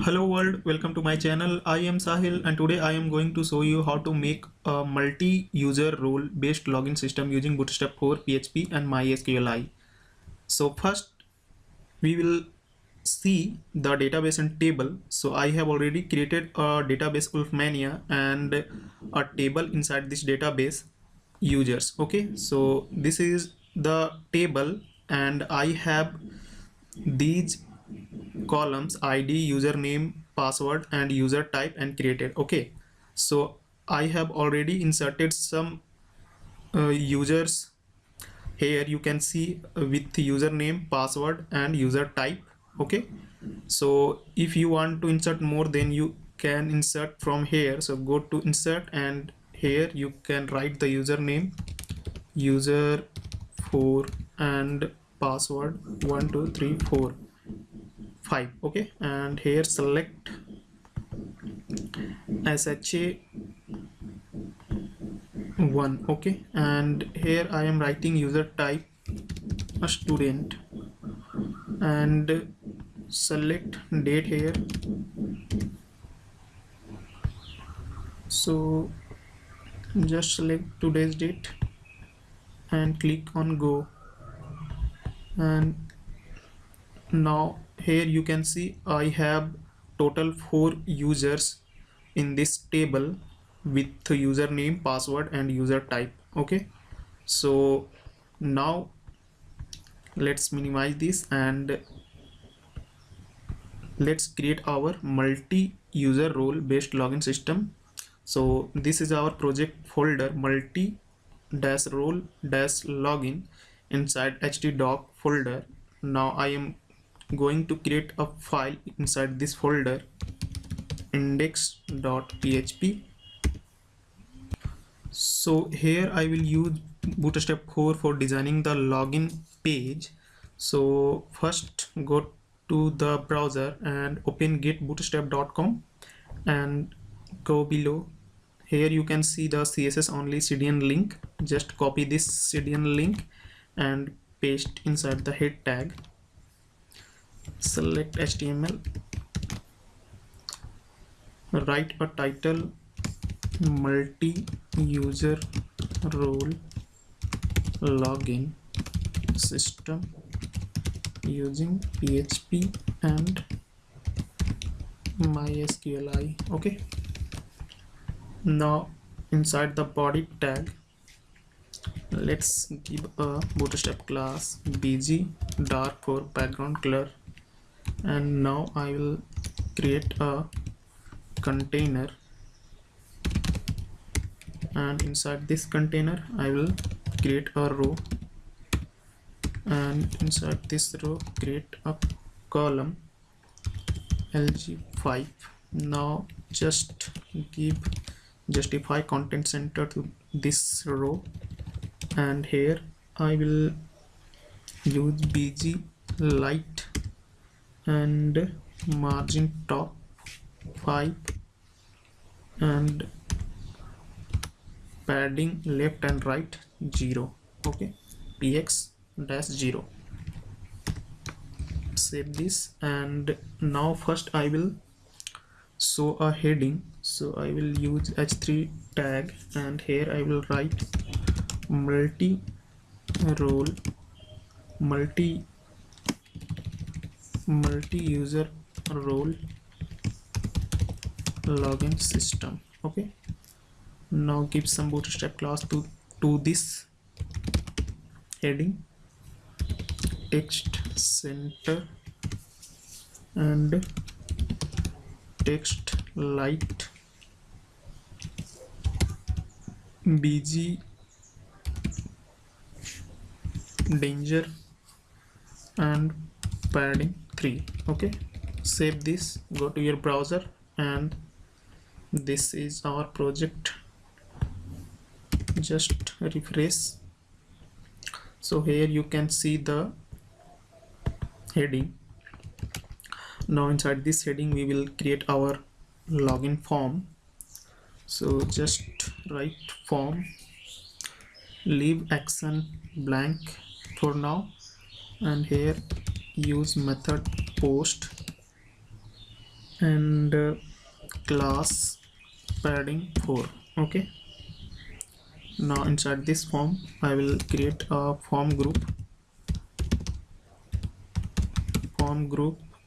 Hello world, welcome to my channel. I am Sahil and today I am going to show you how to make a multi-user role based login system using Bootstrap 4, PHP and MySQLi. So first we will see the database and table. So I have already created a database Wolfmania and a table inside this database users. Okay, so this is the table and I have these columns id, username, password and user type and created. Okay, so I have already inserted some users here. You can see with username, password and user type. Okay, so if you want to insert more, then you can insert from here. So go to insert and here you can write the username, user 4 and password 1234 5. Okay, and here select SHA1. Okay, and here I am writing user type a student and select date here. So just select today's date and click on go, and now here you can see I have total 4 users in this table with username, password and user type. Okay, so now let's minimize this and let's create our multi-user role based login system. So this is our project folder, multi-role-login inside htdoc folder. Now I am going to create a file inside this folder, index.php. So here I will use Bootstrap 4 for designing the login page. So first go to the browser and open getbootstrap.com and go below. Here you can see the CSS only CDN link. Just copy this CDN link and paste inside the head tag. Select HTML, write a title, multi-user role login system using PHP and MySQLi. Okay, now inside the body tag let's give a bootstrap class bg dark for background color, and now I will create a container, and inside this container I will create a row, and inside this row create a column lg5. Now just give justify content center to this row, and here I will use bg light and margin top 5 and padding left and right 0. Okay, px-0. Save this, and now first I will show a heading. So I will use h3 tag and here I will write multi-user role login system. Okay, now give some bootstrap class to this heading, text center and text light, bg danger and padding 3. Okay, save this, go to your browser, and this is our project. Just refresh. So here you can see the heading. Now inside this heading we will create our login form. So just write form, leave action blank for now, and here use method post and class padding 4. Okay, now inside this form I will create a form group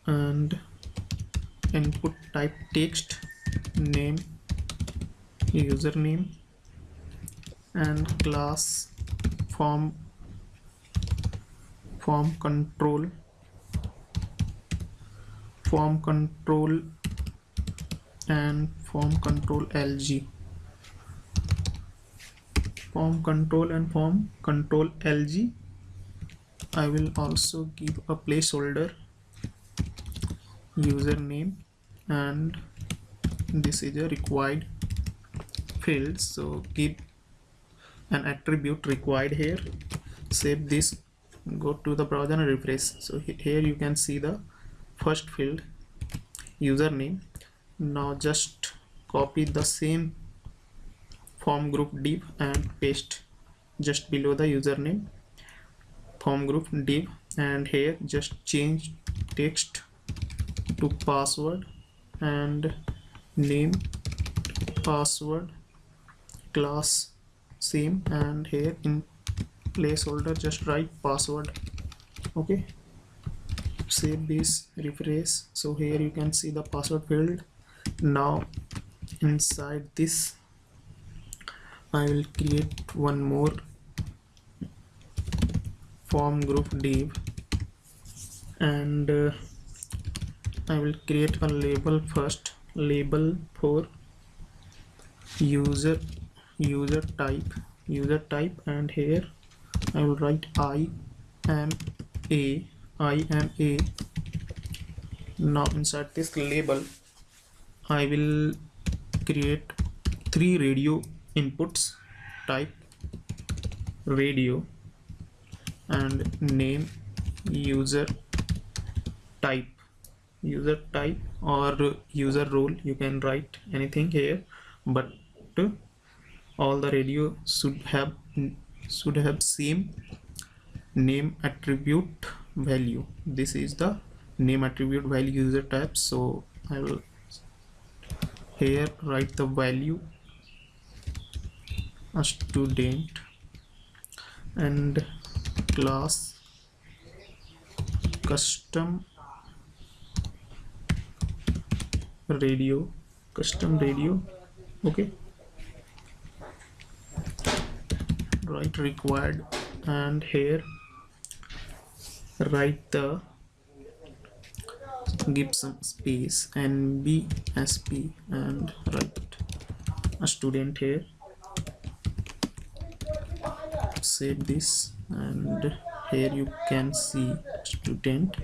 and input type text, name, username, and class form control and form control lg. Form control lg. I will also give a placeholder username, and this is a required field, so give an attribute required here. Save this, go to the browser and refresh. So here you can see the first field, username. Now just copy the same form group div and paste just below the username form group div, and here just change text to password and name password, class same, and here in placeholder just write password. Okay, save this, refresh. So here you can see the password field. Now inside this I will create one more form group div, and I will create a label first, label for user type, and here I will write I am a. Now inside this label I will create 3 radio inputs, type radio, and name user type or user role. You can write anything here, but all the radio should have same name attribute value. This is the name attribute value user type, so I will here write the value a student, and class custom radio. Okay, write required, and here write the give some space NBSP and write a student here. Save this, and here you can see student.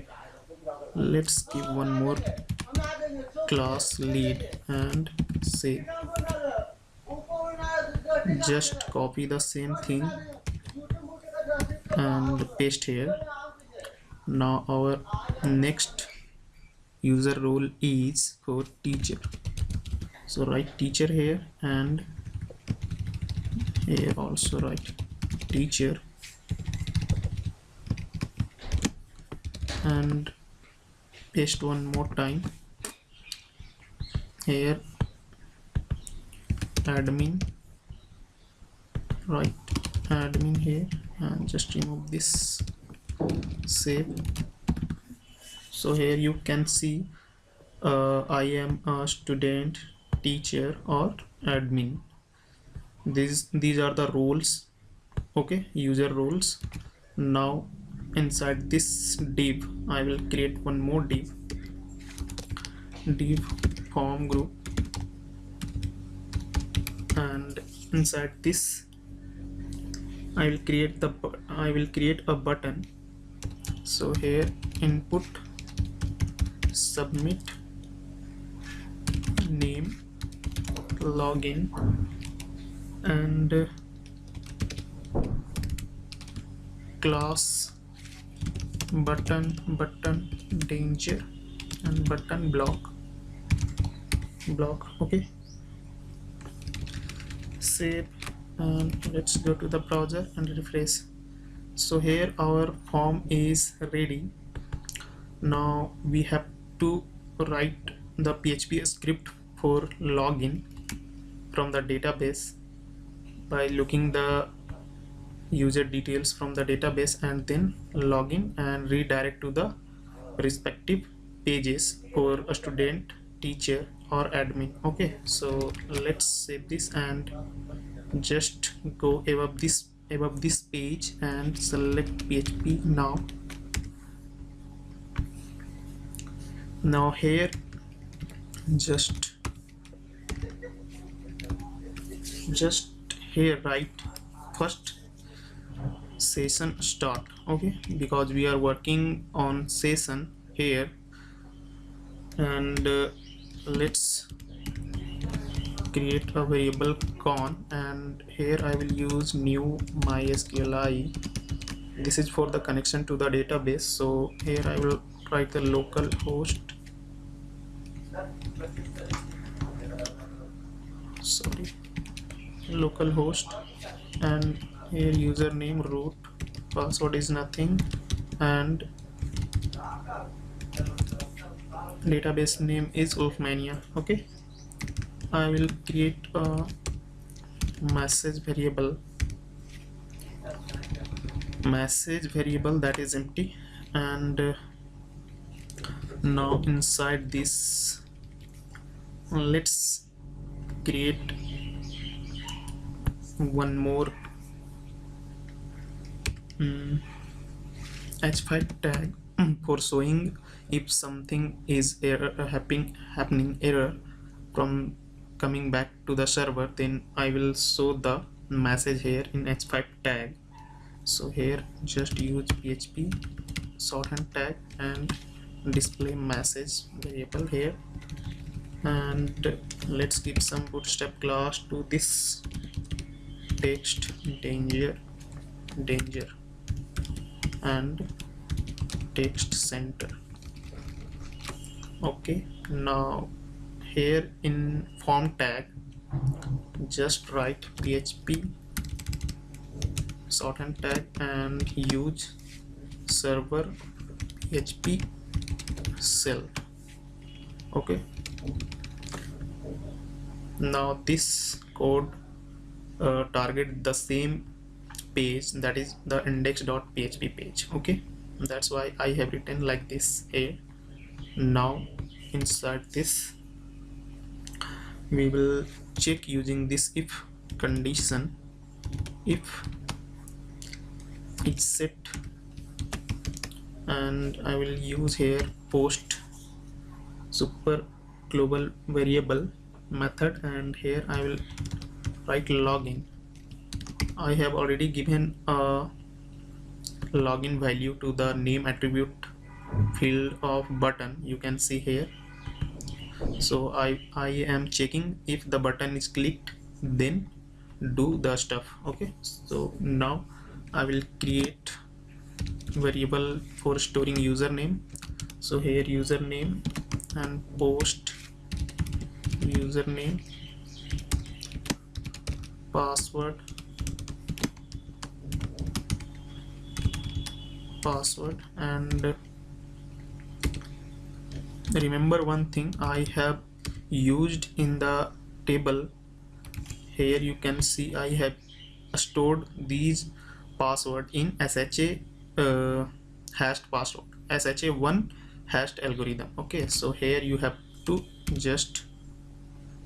Let's give one more class lead and save. Just copy the same thing and paste here. Now our next user role is for teacher, so write teacher here, and here also write teacher, and paste one more time. Here admin, write admin here, and just remove this, save. So here you can see I am a student, teacher, or admin. These are the roles. Okay, user roles. Now inside this div I will create one more div form group, and inside this I will create a button. So here input submit, name, login, and class button danger, and button block. Okay, save, and let's go to the browser and refresh. So here our form is ready. Now we have to write the PHP script for login from the database by looking the user details from the database and then login and redirect to the respective pages for a student, teacher or admin. Okay, so let's save this and just go above this page and select PHP. Now here just here write first session start. Okay, because we are working on session here, and let's create a variable con, and here I will use new MySQLi. This is for the connection to the database, so here I will write the local host, and here username root, password is nothing, and database name is Wolfmania. Okay, I will create a message variable that is empty, and now inside this let's create one more h5 tag for showing if something is happening error from coming back to the server, then I will show the message here in h5 tag. So here just use PHP shorthand tag and display message variable here, and let's give some Bootstrap class to this text danger and text center. Okay, now here in form tag just write PHP shorthand tag and use server PHP cell. Okay, now this code target the same page, that is the index.php page. Okay, that's why I have written like this here. Now inside this we will check using this if condition. If it's set, and I will use here post super global variable method, and here I will write login. I have already given a login value to the name attribute field of button, you can see here. So I am checking if the button is clicked, then do the stuff. Okay, so now I will create variable for storing username. So here username and post username, password, and remember one thing I have used in the table. Here you can see I have stored these password in SHA hashed password, SHA1 hashed algorithm. Okay, so here you have to just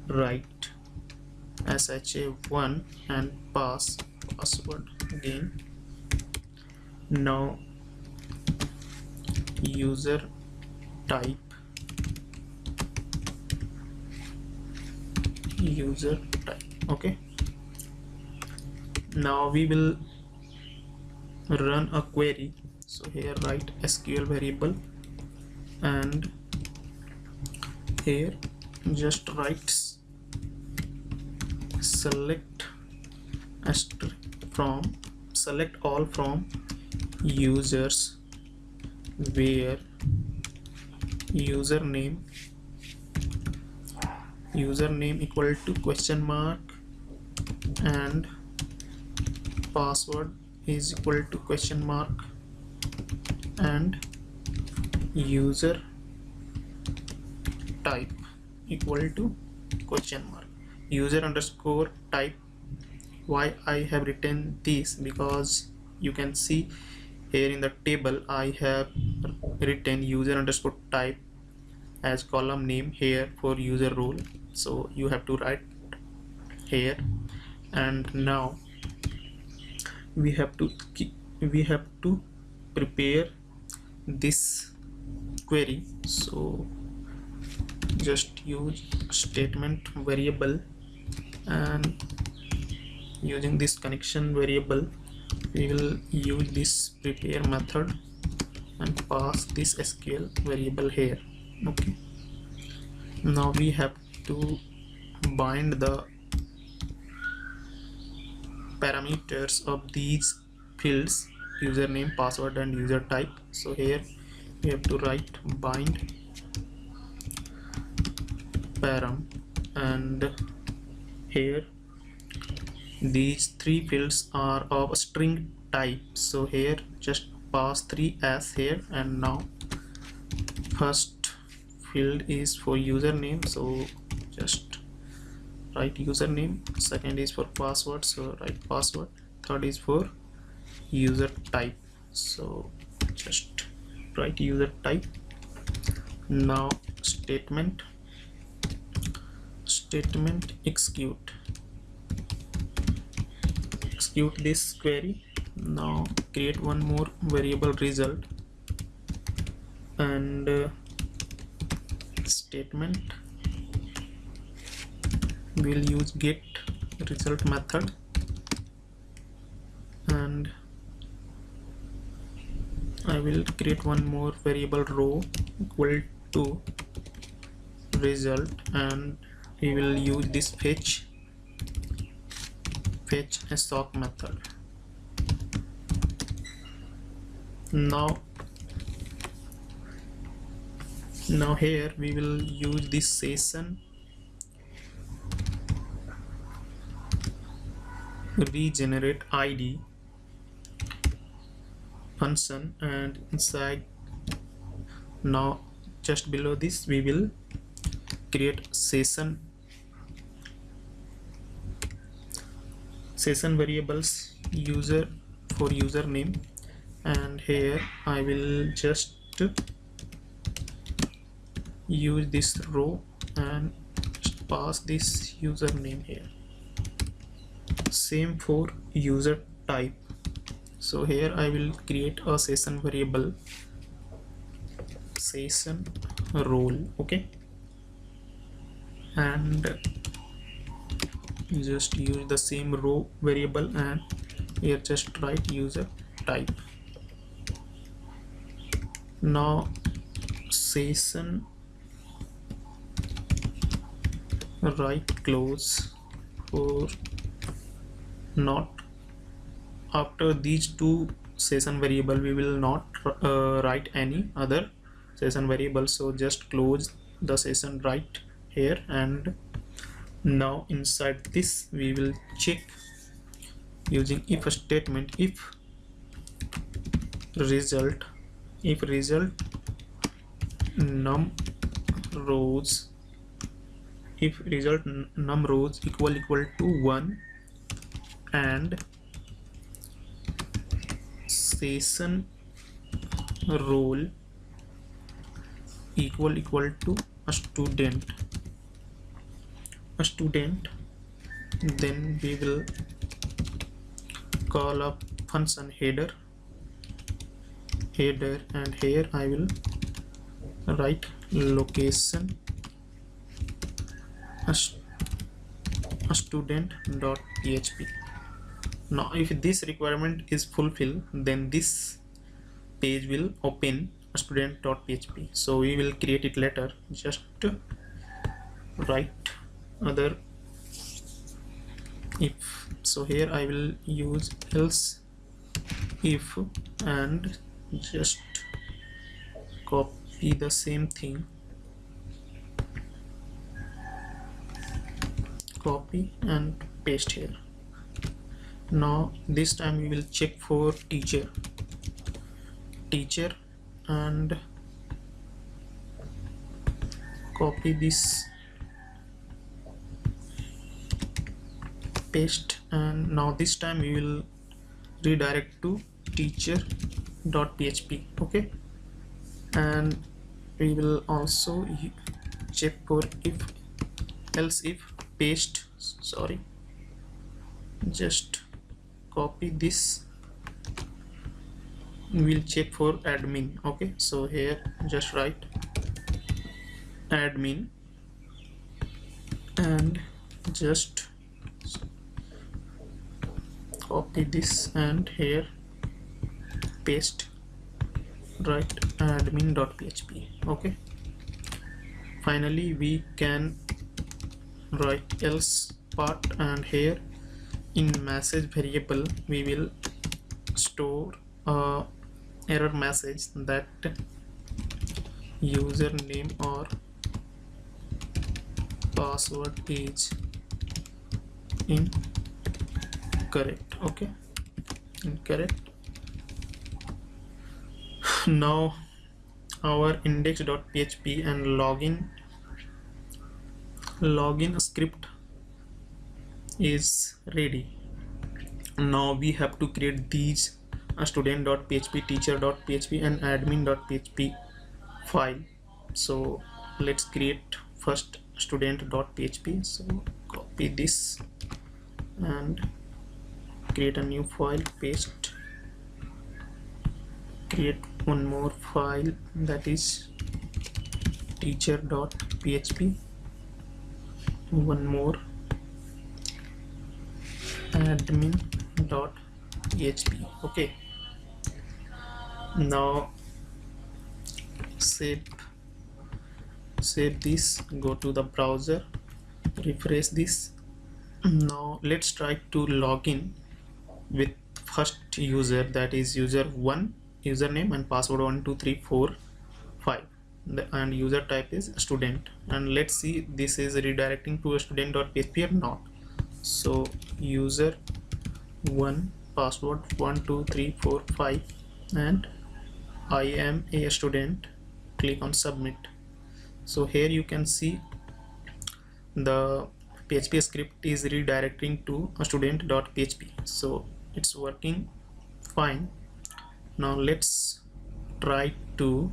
write SHA1 and password again. Now user type, okay. Now we will run a query. So here write SQL variable, and here just write select all from users where username equal to question mark and password is equal to question mark and user type equal to question mark. User underscore type. Why I have written this? Because you can see here in the table I have written user underscore type as column name here for user role, so you have to write here. And now we have to prepare this query, so just use statement variable, and using this connection variable we will use this prepare method and pass this SQL variable here. Okay, now we have to bind the parameters of these fields, username, password and user type. So here we have to write bind param, and here these three fields are of string type, so here just pass 3 as here. And now first field is for username, so just write username. Second is for password, so write password. Third is for user type, so just write user type. Now statement execute this query. Now create one more variable result, and statement will use get result method, and I will create one more variable row equal to result, and we will use this fetch a sock method. Now here we will use this session regenerate ID function, and inside now just below this we will create session variables user for username, and here I will just use this row and just pass this username here. Same for user type, so here I will create a session variable session role. Okay, and just use the same row variable, and here just write user type. Now session write close for not after these two session variable we will not write any other session variable, so just close the session right here. And now inside this we will check using if statement, if result num rows, if result num rows equal to 1, and session role equal to a student, then we will call up function header, and here I will write location a student.php. Now if this requirement is fulfilled, then this page will open a student.php, so we will create it later. Just write other if, so here I will use else if, and just copy the same thing, copy and paste here. Now this time we will check for teacher, and copy this paste, and now this time we will redirect to teacher.php. okay, and we will also check for if else if paste, sorry, just copy this, we'll check for admin. okay, so here just write admin and just copy this and here paste, write admin.php. okay, finally we can write else part, and here in message variable we will store a error message that username or password is incorrect. okay, incorrect. Now our index.php and login script is ready. Now we have to create these student.php, teacher.php and admin.php file. So let's create first student.php. so copy this and create a new file, paste, create one more file that is teacher.php, one more admin.php. okay, now save this, go to the browser, refresh this. Now let's try to log in with first user, that is user 1, username and password 12345, and user type is student, and let's see this is redirecting to a student.php or not. So user 1, password 12345 and I am a student, click on submit. So here you can see the PHP script is redirecting to a student.php, so it's working fine. Now let's try to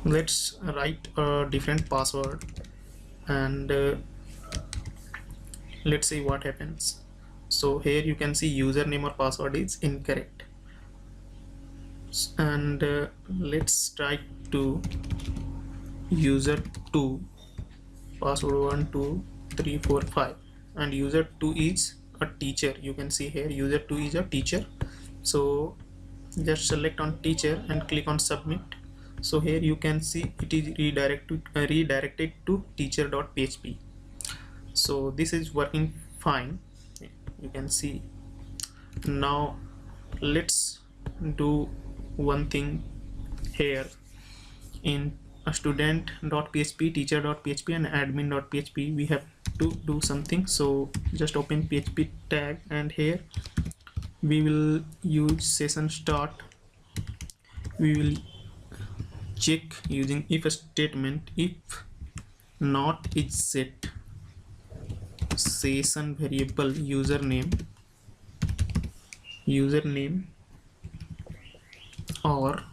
let's write a different password and let's see what happens. So here you can see username or password is incorrect, and let's try to user 2, password 12345 and user 2 is a teacher. You can see here user 2 is a teacher, so just select on teacher and click on submit. So here you can see it is redirected to teacher.php. so this is working fine, you can see. Now let's do one thing here in a student.php, teacher.php and admin.php. we have to do something, so just open PHP tag and here we will use session start. We will check using if statement, if not is set session variable username or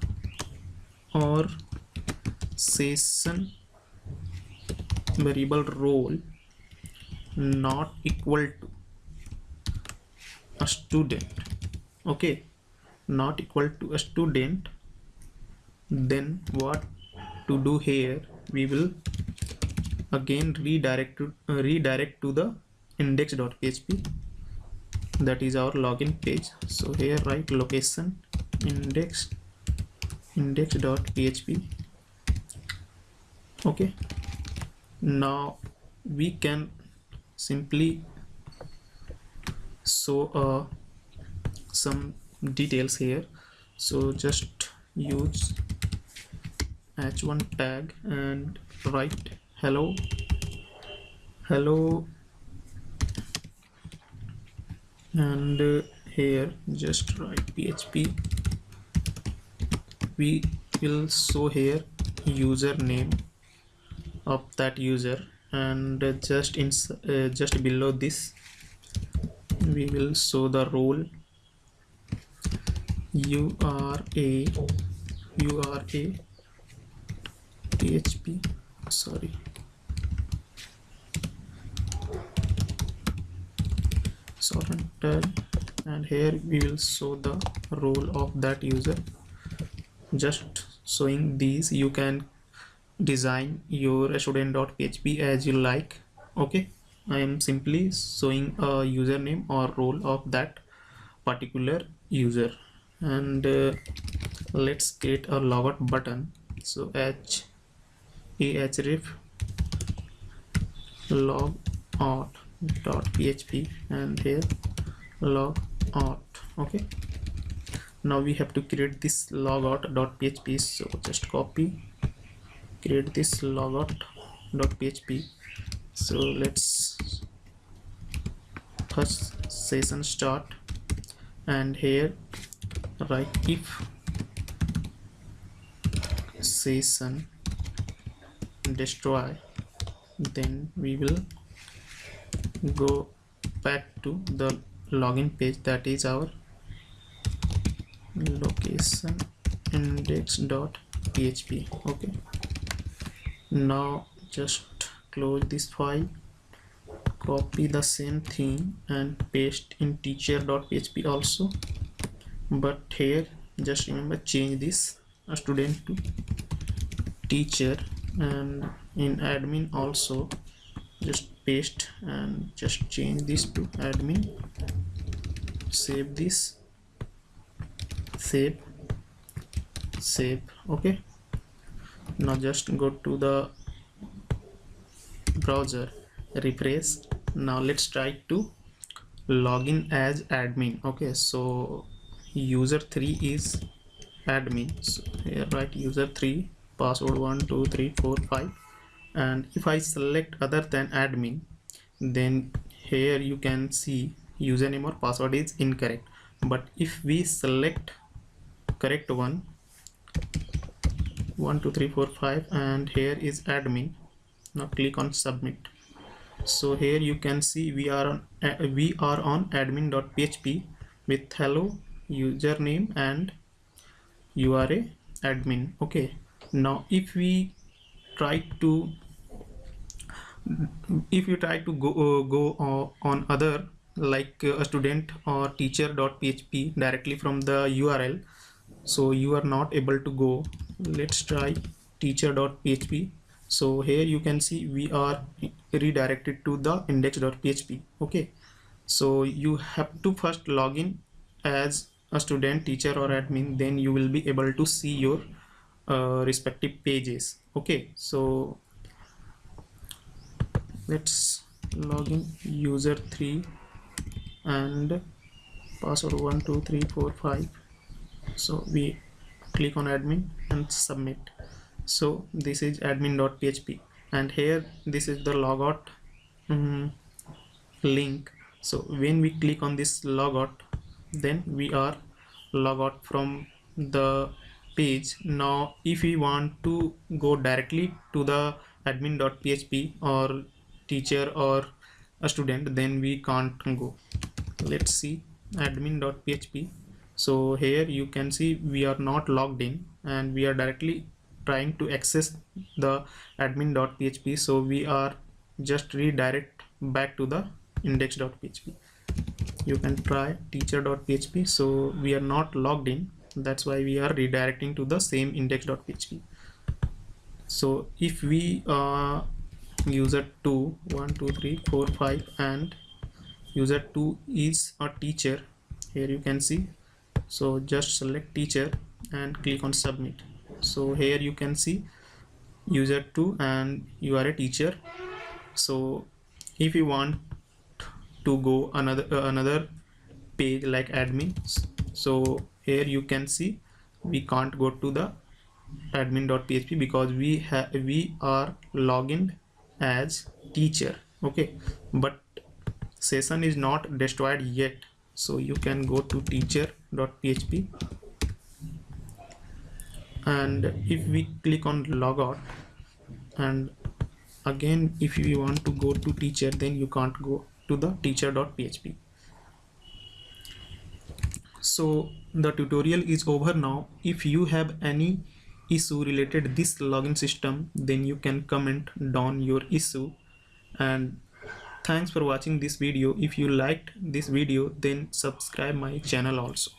session variable role not equal to a student. okay, not equal to a student, then what to do here, we will again redirect to the index.php, that is our login page. So here write location index.php. okay, now we can simply show some details here. So just use h1 tag and write hello, and here just write PHP. We will show here username of that user and just below this we will show the role URA PHP, sorry, sorted, and here we will show the role of that user. Just showing these, you can design your student.php as you like. Okay, I am simply showing a username or role of that particular user. And let's create a logout button. So ahref logout.php and here logout. Okay, now we have to create this logout.php, so just copy, create this logout.php. so let's first session start, and here write if session destroy, then we will go back to the login page, that is our location index.php. okay, now just close this file, copy the same thing and paste in teacher.php also, but here just remember change this student to teacher, and in admin also just paste and just change this to admin. Save this, save. Okay, now just go to the browser, refresh. Now let's try to log in as admin. Okay, so user3 is admin, so here write user3, password 12345, and if I select other than admin, then here you can see username or password is incorrect. But if we select correct one, 12345, and here is admin, now click on submit. So here you can see we are on admin.php with hello username and URA admin. Okay, now if you try to go on other, like a student or teacher.php directly from the URL, so you are not able to go. Let's try teacher.php. so here you can see we are redirected to the index.php. okay, so you have to first log in as a student, teacher or admin, then you will be able to see your respective pages. okay, so let's log in user3 and password 12345. so we click on admin and submit. so this is admin.php, and here this is the logout link. so when we click on this logout, then we are logout from the page. Now if we want to go directly to the admin.php or teacher or a student, then we can't go. Let's see admin.php. so here you can see we are not logged in and we are directly trying to access the admin.php, so we are just redirect back to the index.php. you can try teacher.php. so we are not logged in, that's why we are redirecting to the same index.php. so if we user 2 1 2 3 4 5 and user 2 is a teacher, here you can see. so just select teacher and click on submit. so here you can see user 2 and you are a teacher. so if you want to go another page like admin, so here you can see we can't go to the admin.php because we are logged as teacher. okay, but session is not destroyed yet, so you can go to teacher.php, and if we click on logout and Again, if you want to go to teacher, then you can't go to the teacher.php. So the tutorial is over now. If you have any issue related this login system, then you can comment down your issue. And thanks for watching this video. If you liked this video, then subscribe my channel also.